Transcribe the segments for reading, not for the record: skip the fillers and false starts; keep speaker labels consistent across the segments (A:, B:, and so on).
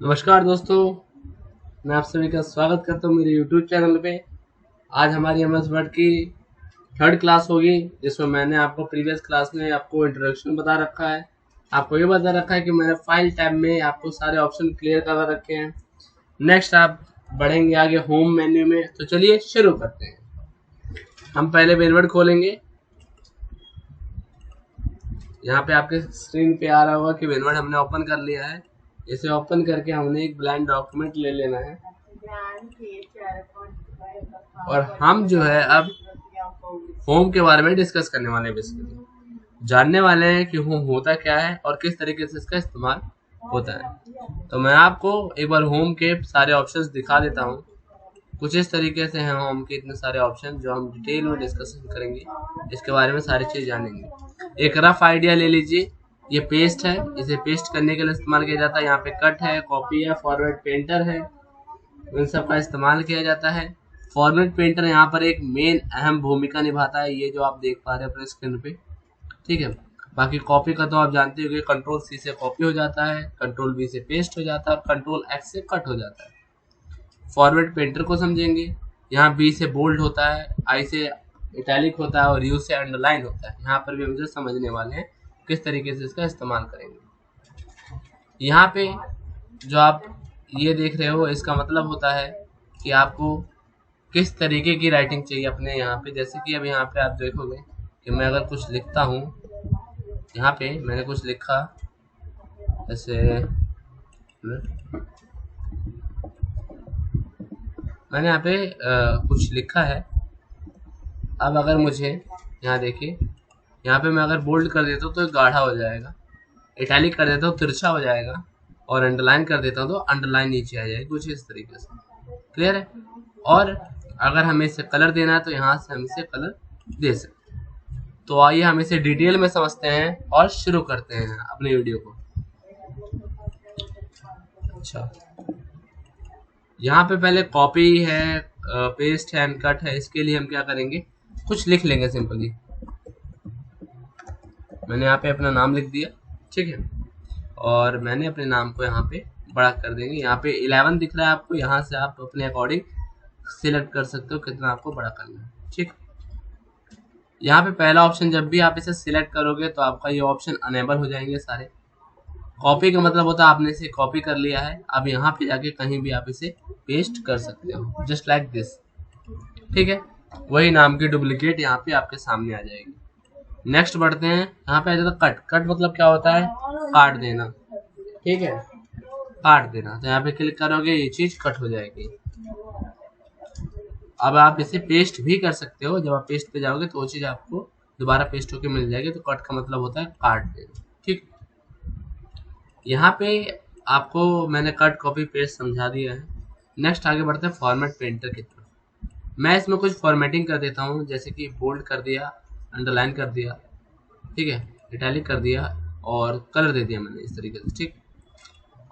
A: नमस्कार दोस्तों, मैं आप सभी का स्वागत करता हूँ मेरे YouTube चैनल पे। आज हमारी MS वर्ड की थर्ड क्लास होगी, जिसमें मैंने आपको प्रीवियस क्लास में आपको इंट्रोडक्शन बता रखा है। आपको ये बता रखा है कि मैंने फाइल टैब में आपको सारे ऑप्शन क्लियर करा रखे हैं। नेक्स्ट आप बढ़ेंगे आगे होम मेन्यू में, तो चलिए शुरू करते हैं। हम पहले वेनवर्ड खोलेंगे। यहाँ पे आपके स्क्रीन पे आ रहा होगा कि वेनवर्ड हमने ओपन कर लिया है। इसे ओपन करके हमने एक ब्लैंक डॉक्यूमेंट ले लेना है और हम जो है अब होम के बारे में डिस्कस करने वाले हैं। बेसिकली जानने वाले हैं कि होम होता क्या है और किस तरीके से इसका इस्तेमाल होता है। तो मैं आपको एक बार होम के सारे ऑप्शंस दिखा देता हूँ। कुछ इस तरीके से हैं होम के इतने सारे ऑप्शन, जो हम डिटेल में डिस्कशन करेंगे, इसके बारे में सारी चीज जानेंगे। एक रफ आइडिया ले लीजिए। ये पेस्ट है, इसे पेस्ट करने के लिए इस्तेमाल किया जाता है। यहाँ पे कट है, कॉपी है, फॉरवर्ड पेंटर है, इन सब का इस्तेमाल किया जाता है। फॉर्मेट पेंटर यहाँ पर एक मेन अहम भूमिका निभाता है, ये जो आप देख पा रहे हैं अपने स्क्रीन पे, ठीक है। बाकी कॉपी का तो आप जानते हो कि कंट्रोल C से कॉपी हो जाता है, कंट्रोल V से पेस्ट हो जाता है और कंट्रोल X से कट हो जाता है। फॉर्मेट पेंटर को समझेंगे। यहाँ B से बोल्ड होता है, I से इटैलिक होता है और U से अंडरलाइन होता है। यहाँ पर भी हम समझने वाले हैं किस तरीके से इसका इस्तेमाल करेंगे। यहाँ पे जो आप ये देख रहे हो, इसका मतलब होता है कि आपको किस तरीके की राइटिंग चाहिए अपने यहाँ पे। जैसे कि अब यहाँ पे आप देखोगे कि मैं अगर कुछ लिखता हूँ, यहाँ पे मैंने कुछ लिखा, जैसे मैंने यहाँ पे कुछ लिखा है। अब अगर मुझे यहाँ देखिए, यहाँ पे मैं अगर बोल्ड कर देता हूँ तो गाढ़ा हो जाएगा, इटैलिक कर देता हूँ तिरछा हो जाएगा, और अंडरलाइन कर देता हूँ तो अंडरलाइन नीचे आ जाएगी, कुछ इस तरीके से। क्लियर है। और अगर हमें इसे कलर देना है तो यहाँ से हम इसे कलर दे सकते हैं। तो आइए हम इसे डिटेल में समझते हैं और शुरू करते हैं अपने वीडियो को। अच्छा, यहाँ पे पहले कॉपी है, पेस्ट है एंड कट है। इसके लिए हम क्या करेंगे, कुछ लिख लेंगे सिंपली। मैंने यहाँ पे अपना नाम लिख दिया, ठीक है, और मैंने अपने नाम को यहाँ पे बड़ा कर देंगे। यहाँ पे 11 दिख रहा है आपको, यहाँ से आप अपने अकॉर्डिंग सिलेक्ट कर सकते हो कितना आपको बड़ा करना है, ठीक। यहाँ पे पहला ऑप्शन, जब भी आप इसे सिलेक्ट करोगे तो आपका ये ऑप्शन अनेबल हो जाएंगे सारे। कॉपी का मतलब होता है आपने इसे कॉपी कर लिया है, अब यहाँ पे जाके कहीं भी आप इसे पेस्ट कर सकते हो, जस्ट लाइक दिस, ठीक है। वही नाम की डुप्लीकेट यहाँ पे आपके सामने आ जाएगी। नेक्स्ट बढ़ते हैं। यहाँ पे आ जाता है कट। कट मतलब क्या होता है, काट देना, ठीक है, काट देना। तो यहाँ पे क्लिक करोगे, ये चीज कट हो जाएगी। अब आप इसे पेस्ट भी कर सकते हो। जब आप पेस्ट पे जाओगे तो वो चीज आपको दोबारा पेस्ट होके मिल जाएगी। तो कट का मतलब होता है काट देना, ठीक। यहाँ पे आपको मैंने कट कॉपी पेस्ट समझा दिया है। नेक्स्ट आगे बढ़ते हैं फॉर्मेट पेंटर की तरफ। मैं इसमें कुछ फॉर्मेटिंग कर देता हूँ, जैसे कि बोल्ड कर दिया, अंडरलाइन कर दिया, ठीक है, इटैलिक कर दिया और कलर दे दिया मैंने इस तरीके से, ठीक।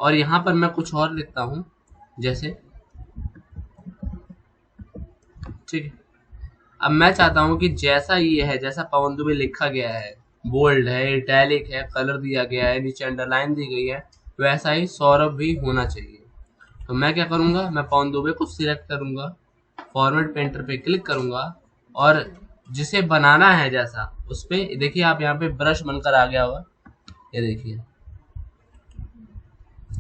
A: और यहाँ पर मैं कुछ और लिखता हूँ, जैसे, ठीक है। अब मैं चाहता हूँ कि जैसा ये है, जैसा पवन दुबे लिखा गया है, बोल्ड है, इटैलिक है, कलर दिया गया है, नीचे अंडरलाइन दी गई है, वैसा ही सौरभ भी होना चाहिए। तो मैं क्या करूँगा, मैं पवन दुबे को सिलेक्ट करूँगा, फॉर्मेट पेंटर पे क्लिक करूँगा और जिसे बनाना है जैसा, उस पर देखिए आप यहाँ पे ब्रश बनकर आ गया होगा, ये देखिए,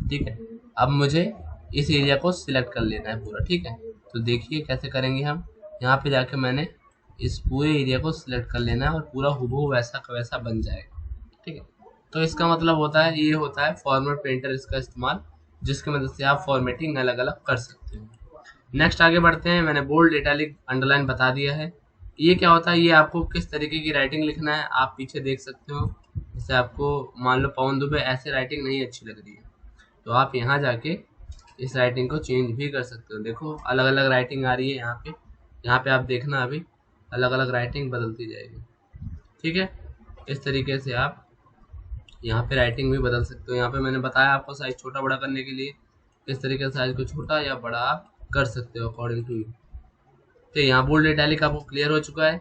A: ठीक है। अब मुझे इस एरिया को सिलेक्ट कर लेना है पूरा, ठीक है। तो देखिए कैसे करेंगे हम। यहाँ पे जाके मैंने इस पूरे एरिया को सिलेक्ट कर लेना है और पूरा हुबहू वैसा का वैसा बन जाएगा, ठीक है। तो इसका मतलब होता है, ये होता है फॉर्मेट पेंटर, इसका इस्तेमाल, जिसकी मदद से आप फॉर्मेटिंग अलग अलग कर सकते हो। नेक्स्ट आगे बढ़ते हैं। मैंने बोल्ड, इटैलिक, अंडरलाइन बता दिया है। ये क्या होता है, ये आपको किस तरीके की राइटिंग लिखना है आप पीछे देख सकते हो। जैसे आपको मान लो पवन दुबे ऐसे राइटिंग नहीं अच्छी लग रही है, तो आप यहाँ जाके इस राइटिंग को चेंज भी कर सकते हो। देखो अलग अलग राइटिंग आ रही है यहाँ पे, यहाँ पे आप देखना अभी अलग अलग राइटिंग बदलती जाएगी, ठीक है। इस तरीके से आप यहाँ पे राइटिंग भी बदल सकते हो। यहाँ पे मैंने बताया आपको साइज छोटा बड़ा करने के लिए, इस तरीके से साइज को छोटा या बड़ा आप कर सकते हो अकॉर्डिंग टू यू। तो यहाँ बोल्ड, इटैलिक आपको क्लियर हो चुका है।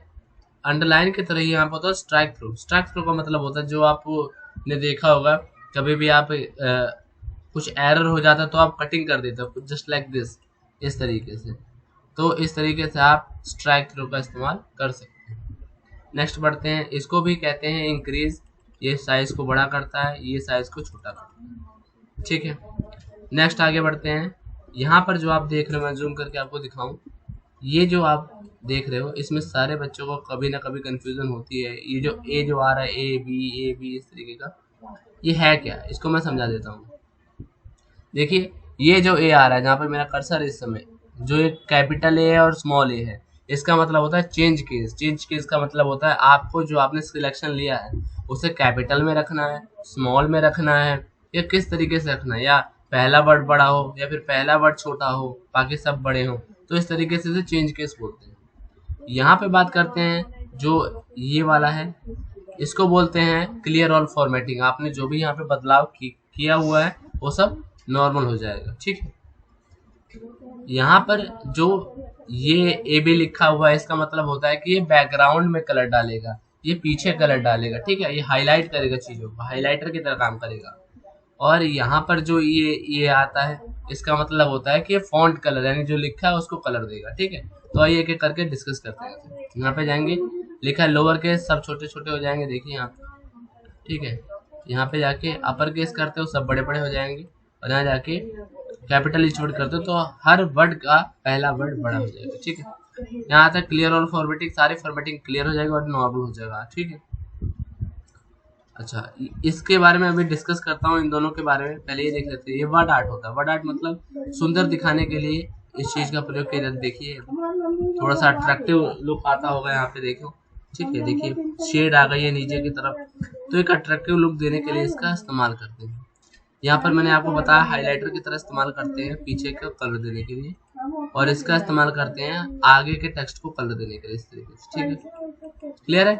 A: अंडरलाइन की तरह ही यहाँ पर होता है स्ट्राइक थ्रू। स्ट्राइक थ्रू का मतलब होता है, जो आपने देखा होगा कभी भी आप कुछ एरर हो जाता है तो आप कटिंग कर देते हो जस्ट लाइक दिस, इस तरीके से। तो इस तरीके से आप स्ट्राइक थ्रो का इस्तेमाल कर सकते हैं। नेक्स्ट बढ़ते हैं, इसको भी कहते हैं इंक्रीज, ये साइज को बड़ा करता है, ये साइज को छोटा करता है, ठीक है। नेक्स्ट आगे बढ़ते हैं, यहाँ पर जो आप देख रहे हो, मैं जूम करके आपको दिखाऊं, ये जो आप देख रहे हो इसमें सारे बच्चों को कभी ना कभी कंफ्यूजन होती है। ये जो ए जो आ रहा है ए बी इस तरीके का, ये है क्या, इसको मैं समझा देता हूँ। देखिए ये जो ए आ रहा है जहाँ पर मेरा कर्सर इस समय, जो एक कैपिटल ए है और स्मॉल ए है, इसका मतलब होता है चेंज केस। चेंज केस का मतलब होता है आपको जो आपने सिलेक्शन लिया है उसे कैपिटल में रखना है, स्मॉल में रखना है, या किस तरीके से रखना है, या पहला वर्ड बड़ा हो या फिर पहला वर्ड छोटा हो बाकी सब बड़े हो, तो इस तरीके से चेंज केस बोलते हैं। यहाँ पे बात करते हैं जो ये वाला है, इसको बोलते हैं क्लियर ऑल फॉर्मेटिंग। आपने जो भी यहाँ पे बदलाव किया हुआ है वो सब नॉर्मल हो जाएगा, ठीक है। यहाँ पर जो ये ए बी लिखा हुआ है इसका मतलब होता है कि ये बैकग्राउंड में कलर डालेगा, ये पीछे कलर डालेगा, ठीक है, ये हाईलाइट करेगा चीजों को, हाईलाइटर की तरह काम करेगा। और यहाँ पर जो ये आता है इसका मतलब होता है कि ये फॉन्ट कलर, यानी जो लिखा है उसको कलर देगा, ठीक है। तो आइए एक एक करके डिस्कस करते हैं। यहाँ पे जाएंगे, लिखा है लोअर केस, सब छोटे छोटे हो जाएंगे, देखिए यहाँ पे, ठीक है। यहाँ पे जाके अपर केस करते हो सब बड़े बड़े हो जाएंगे, और यहाँ जाके कैपिटल वर्ड करते हो तो हर वर्ड का पहला वर्ड बड़ा हो जाएगा, ठीक है। यहाँ आता है क्लियर ऑल फॉर्मेटिंग, सारी फॉर्मेटिंग क्लियर हो जाएगा और नॉर्मल हो जाएगा, ठीक है। अच्छा, इसके बारे में अभी डिस्कस करता हूँ, इन दोनों के बारे में। पहले ये देख लेते हैं, ये वर्ड आर्ट होता है। वर्ड आर्ट मतलब सुंदर दिखाने के लिए इस चीज का प्रयोग किया जाता है। देखिए थोड़ा सा अट्रैक्टिव लुक आता होगा यहाँ पे, देखो, ठीक है। देखिए शेड आ गई है नीचे की तरफ, तो एक अट्रैक्टिव लुक देने के लिए इसका इस्तेमाल करते हैं। यहाँ पर मैंने आपको बताया हाईलाइटर की तरह इस्तेमाल करते हैं पीछे का कलर देने के लिए, और इसका इस्तेमाल करते हैं आगे के टेक्स्ट को कलर देने के लिए, इस तरीके से, ठीक है। क्लियर है?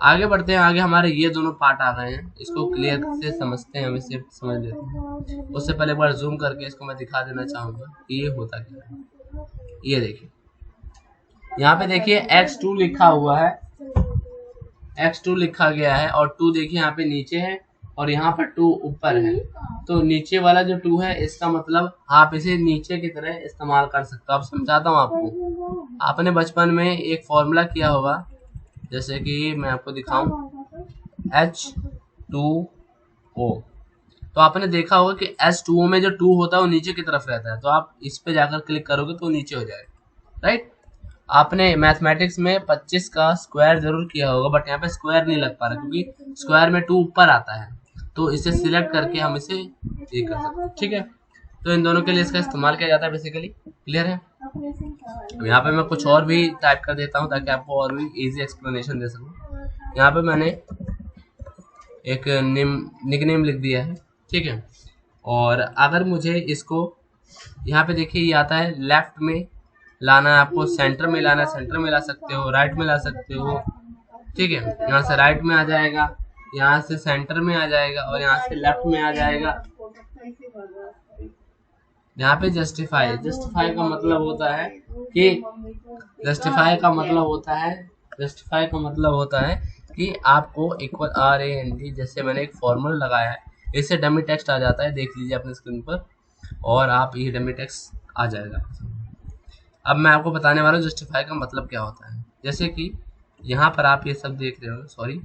A: आगे बढ़ते हैं। आगे हमारे ये दोनों पार्ट आ गए हैं, इसको क्लियर से समझते हैं, हम इसे समझ लेते हैं। उससे पहले एक बार जूम करके इसको मैं दिखा देना चाहूंगा कि ये होता क्या है। ये देखिए यहाँ पे देखिए x2 लिखा हुआ है, x2 लिखा गया है, और 2 देखिए यहाँ पे नीचे है और यहाँ पर 2 ऊपर है। तो नीचे वाला जो 2 है इसका मतलब आप इसे नीचे की तरह इस्तेमाल कर सकते हो। अब समझाता हूँ आपको। आपने बचपन में एक फॉर्मूला किया होगा, जैसे कि मैं आपको दिखाऊं, H2O। तो आपने देखा होगा कि H2O में जो 2 होता है वो नीचे की तरफ रहता है, तो आप इस पे जाकर क्लिक करोगे तो नीचे हो जाएगा, राइट। आपने मैथमेटिक्स में 25 का स्क्वायर जरूर किया होगा, बट यहाँ पे स्क्वायर नहीं लग पा रहा क्योंकि स्क्वायर में 2 ऊपर आता है, तो इसे सिलेक्ट करके हम इसे ये कर सकते हैं, ठीक है। तो इन दोनों के लिए इसका इस्तेमाल किया जाता है बेसिकली। क्लियर है? यहाँ पे मैं कुछ और भी टाइप कर देता हूँ ताकि आपको और भी इजी एक्सप्लेनेशन दे सकूँ। यहाँ पे मैंने एक निकनेम लिख दिया है, ठीक है। और अगर मुझे इसको यहाँ पे देखिए ये आता है लेफ्ट में लाना है, आपको सेंटर में लाना है, सेंटर में ला सकते हो, राइट में ला सकते हो, ठीक है। यहाँ से राइट में आ जाएगा, यहाँ से सेंटर में आ जाएगा, और यहाँ से लेफ्ट में आ जाएगा। यहाँ पे जस्टिफाई, जस्टिफाई का मतलब होता है कि जस्टिफाई का मतलब होता है कि आपको इक्वल RAND, जैसे मैंने एक फॉर्मूला लगाया है, इससे डमी टेक्स्ट आ जाता है, देख लीजिए अपने स्क्रीन पर, और आप ये डमी टेक्स्ट आ जाएगा। अब मैं आपको बताने वाला हूँ जस्टिफाई का मतलब क्या होता है। जैसे कि यहाँ पर आप ये सब देख रहे हो, सॉरी,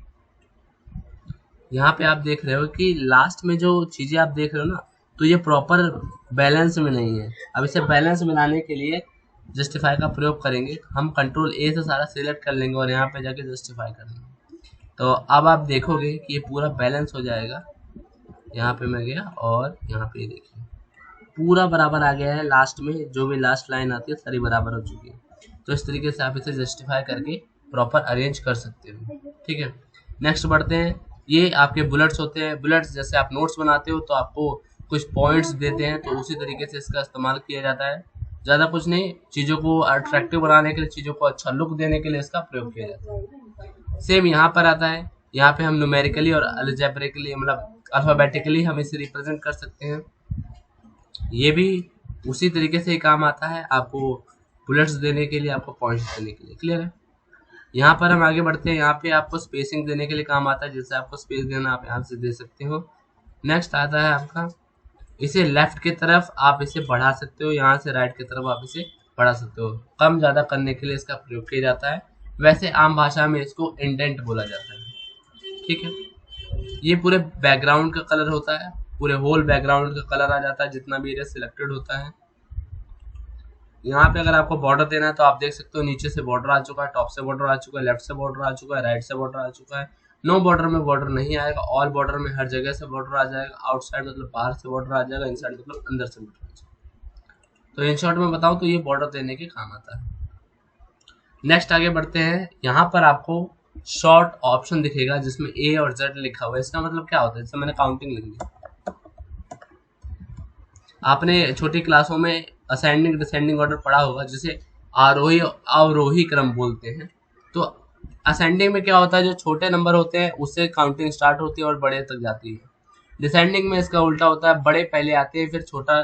A: यहाँ पे आप देख रहे हो कि लास्ट में जो चीजें आप देख रहे हो ना, तो ये प्रॉपर बैलेंस में नहीं है। अब इसे बैलेंस में लाने के लिए जस्टिफाई का प्रयोग करेंगे। हम कंट्रोल A से सारा सिलेक्ट कर लेंगे और यहाँ पे जाके जस्टिफाई कर लेंगे, तो अब आप देखोगे कि ये पूरा बैलेंस हो जाएगा। यहाँ पे मैं गया और यहाँ पे देखिए पूरा बराबर आ गया है, लास्ट में जो भी लास्ट लाइन आती है सारी बराबर हो चुकी है। तो इस तरीके से आप इसे जस्टिफाई करके प्रॉपर अरेंज कर सकते हो, ठीक है। नेक्स्ट बढ़ते हैं। ये आपके बुलेट्स होते हैं। बुलेट्स जैसे आप नोट्स बनाते हो तो आपको कुछ पॉइंट्स देते हैं, तो उसी तरीके से इसका इस्तेमाल किया जाता है। ज़्यादा कुछ नहीं, चीज़ों को अट्रैक्टिव बनाने के लिए, चीज़ों को अच्छा लुक देने के लिए इसका प्रयोग किया जाता है। सेम यहाँ पर आता है, यहाँ पे हम न्यूमेरिकली और अलजेब्रिकली मतलब अल्फाबेटिकली हम इसे रिप्रेजेंट कर सकते हैं। ये भी उसी तरीके से ही काम आता है, आपको बुलेट्स देने के लिए, आपको पॉइंट्स देने के लिए। क्लियर है? यहाँ पर हम आगे बढ़ते हैं। यहाँ पे आपको स्पेसिंग देने के लिए काम आता है, जैसे आपको स्पेस देना आप यहाँ से दे सकते हो। नेक्स्ट आता है आपका इसे लेफ्ट की तरफ आप इसे बढ़ा सकते हो, यहाँ से राइट की तरफ आप इसे बढ़ा सकते हो। कम ज़्यादा करने के लिए इसका प्रयोग किया जाता है। वैसे आम भाषा में इसको इंडेंट बोला जाता है। ठीक है, ये पूरे बैकग्राउंड का कलर होता है, पूरे होल बैकग्राउंड का कलर आ जाता है जितना भी एरिया सिलेक्टेड होता है। यहाँ पे अगर आपको बॉर्डर देना है तो आप देख सकते हो नीचे से बॉर्डर आ चुका है, टॉप से बॉर्डर आ चुका है, लेफ्ट से बॉर्डर आ चुका है, राइट से बॉर्डर आ चुका है। नो बॉर्डर में बॉर्डर नहीं आएगा, ऑल बॉर्डर में हर जगह से बॉर्डर आ जाएगा। आउटसाइड मतलब बाहर से बॉर्डर आ जाएगा, इनसाइड मतलब अंदर से बॉर्डर आ जाएगा। तो इन शॉर्ट में बताऊं तो ये बॉर्डर देने के काम आता है। नेक्स्ट आगे बढ़ते हैं। यहाँ पर आपको शॉर्ट ऑप्शन दिखेगा जिसमें ए और जेड लिखा हुआ है। इसका मतलब क्या होता है, जैसे मैंने काउंटिंग लिख दी। आपने छोटी क्लासों में असेंडिंग डिसेंडिंग ऑर्डर पढ़ा होगा, जिसे आरोही अवरोही क्रम बोलते हैं। तो असेंडिंग में क्या होता है, जो छोटे नंबर होते हैं उससे काउंटिंग स्टार्ट होती है और बड़े तक जाती है। डिसेंडिंग में इसका उल्टा होता है, बड़े पहले आते हैं फिर छोटा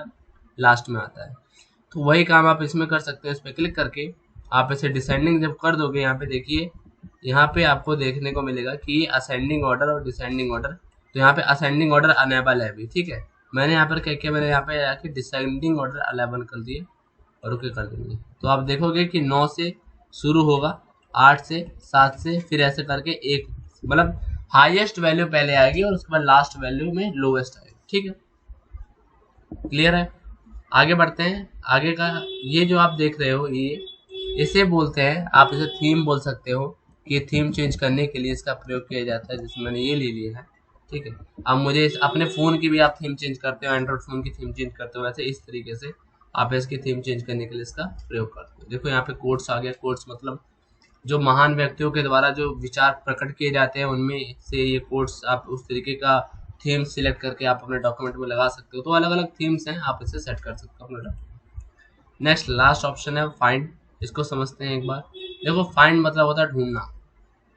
A: लास्ट में आता है। तो वही काम आप इसमें कर सकते हैं। इस पर क्लिक करके आप इसे डिसेंडिंग जब कर दोगे, यहाँ पे देखिए, यहाँ पे आपको देखने को मिलेगा कि ये असेंडिंग ऑर्डर और डिसेंडिंग ऑर्डर। तो यहाँ पे असेंडिंग ऑर्डर अनेबल है अभी, ठीक है। मैंने यहाँ पर क्या किया, मैंने यहाँ पे आके डिसेंडिंग ऑर्डर 11 कर दिए और ओके कर देंगे। तो आप देखोगे कि 9 से शुरू होगा, 8 से, 7 से, फिर ऐसे करके एक मतलब हाईएस्ट वैल्यू पहले आएगी और उसके बाद लास्ट वैल्यू में लोवेस्ट आएगी। ठीक है, क्लियर है। आगे बढ़ते हैं। आगे का ये जो आप देख रहे हो, ये इसे बोलते हैं, आप इसे थीम बोल सकते हो कि थीम चेंज करने के लिए इसका प्रयोग किया जाता है, जिसमें मैंने ये ले लिया है। ठीक है, अब मुझे अपने फ़ोन की भी आप थीम चेंज करते हो, एंड्रॉइड फ़ोन की थीम चेंज करते हो, वैसे इस तरीके से आप इसकी थीम चेंज करने के लिए इसका प्रयोग करते हो। देखो यहाँ पे कोट्स आ गया। कोट्स मतलब जो महान व्यक्तियों के द्वारा जो विचार प्रकट किए जाते हैं, उनमें से ये कोट्स आप उस तरीके का थीम सिलेक्ट करके आप अपने डॉक्यूमेंट में लगा सकते हो। तो अलग अलग थीम्स हैं, आप इसे सेट कर सकते हो अपने डॉक्यूमेंट। नेक्स्ट लास्ट ऑप्शन है फाइंड। इसको समझते हैं एक बार। देखो फाइंड मतलब होता है ढूंढना।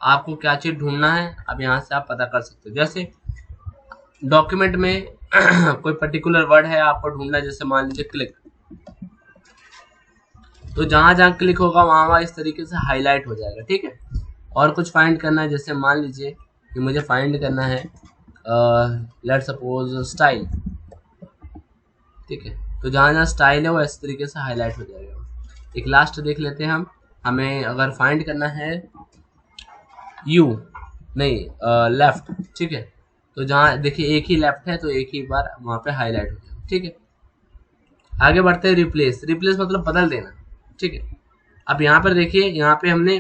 A: आपको क्या चीज़ ढूंढना है, अब यहाँ से आप पता कर सकते हो। जैसे डॉक्यूमेंट में कोई पर्टिकुलर वर्ड है आपको ढूंढना है, जैसे मान लीजिए क्लिक। तो जहां जहां क्लिक होगा वहां वहां इस तरीके से हाईलाइट हो जाएगा। ठीक है, और कुछ फाइंड करना है, जैसे मान लीजिए कि मुझे फाइंड करना है लेट सपोज स्टाइल। ठीक है, तो जहां जहां स्टाइल है वो इस तरीके से हाईलाइट हो जाएगा। एक लास्ट देख लेते हैं हम। हमें अगर फाइंड करना है यू नहीं लेफ्ट। ठीक है, तो जहाँ देखिए एक ही लेफ्ट है तो एक ही बार वहां पे हाईलाइट हो जाएगा। ठीक है, आगे बढ़ते हैं। रिप्लेस। रिप्लेस मतलब बदल देना। ठीक है, अब यहाँ पर देखिए, यहाँ पे हमने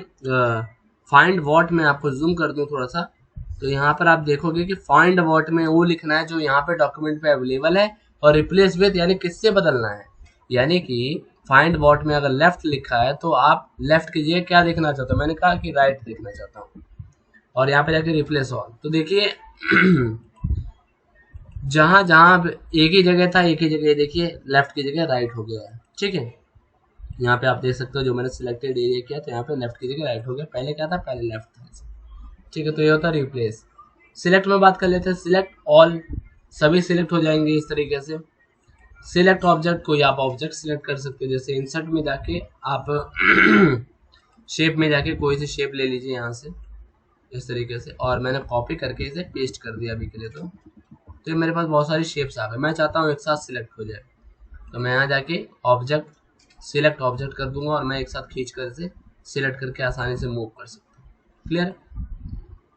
A: फाइंड वॉट में आपको जूम कर दूं थोड़ा सा, तो यहाँ पर आप देखोगे कि फाइंड वॉट में वो लिखना है जो यहाँ पे डॉक्यूमेंट पे अवेलेबल है, और रिप्लेस विथ यानी किससे बदलना है। यानी कि फाइंड वॉट में अगर लेफ्ट लिखा है तो आप लेफ्ट की जगह क्या देखना चाहते हो, मैंने कहा कि राइट देखना चाहता हूँ, और यहाँ पे जाके रिप्लेस ऑल। तो देखिए जहां जहां एक ही जगह था, एक ही जगह देखिए लेफ्ट की जगह राइट हो गया है। ठीक है, यहाँ पे आप देख सकते हो जो मैंने सिलेक्टेड एरिया किया तो यहाँ पे लेफ्ट की जगह राइट हो गया। पहले क्या था, पहले लेफ्ट था। ठीक है, तो ये होता है रिप्लेस। सिलेक्ट में बात कर लेते हैं। सिलेक्ट ऑल, सभी सिलेक्ट हो जाएंगे इस तरीके से। सिलेक्ट ऑब्जेक्ट, कोई आप ऑब्जेक्ट सिलेक्ट कर सकते हो, जैसे इंसर्ट में जाके आप शेप में जाके कोई सी शेप ले लीजिए यहाँ से इस तरीके से, और मैंने कॉपी करके इसे पेस्ट कर दिया अभी के लिए। तो मेरे पास बहुत सारी शेप्स आ गई। मैं चाहता हूँ एक साथ सिलेक्ट हो जाए, तो मैं यहाँ जाके ऑब्जेक्ट सिलेक्ट ऑब्जेक्ट कर दूंगा और मैं एक साथ खींच कर इसे सिलेक्ट करके आसानी से मूव कर सकता हूँ। क्लियर।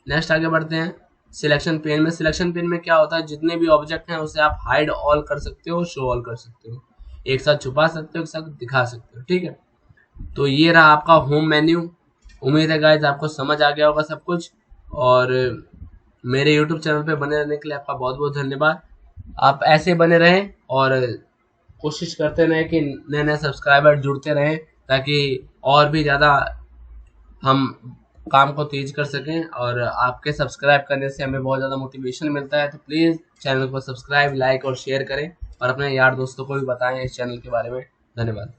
A: नेक्स्ट आगे बढ़ते हैं। सिलेक्शन पेन में। सिलेक्शन पेन में क्या होता है, जितने भी ऑब्जेक्ट हैं उसे आप हाइड ऑल कर सकते हो, शो ऑल कर सकते हो, एक साथ छुपा सकते हो, एक साथ दिखा सकते हो। ठीक है, तो ये रहा आपका होम मेन्यू। उम्मीद है गाइस आपको समझ आ गया होगा सब कुछ, और मेरे YouTube चैनल पे बने रहने के लिए आपका बहुत बहुत धन्यवाद। आप ऐसे बने रहें और कोशिश करते रहें कि नए नए सब्सक्राइबर जुड़ते रहें, ताकि और भी ज़्यादा हम काम को तेज कर सकें, और आपके सब्सक्राइब करने से हमें बहुत ज़्यादा मोटिवेशन मिलता है। तो प्लीज़ चैनल को सब्सक्राइब, लाइक और शेयर करें, और अपने यार दोस्तों को भी बताएं इस चैनल के बारे में। धन्यवाद।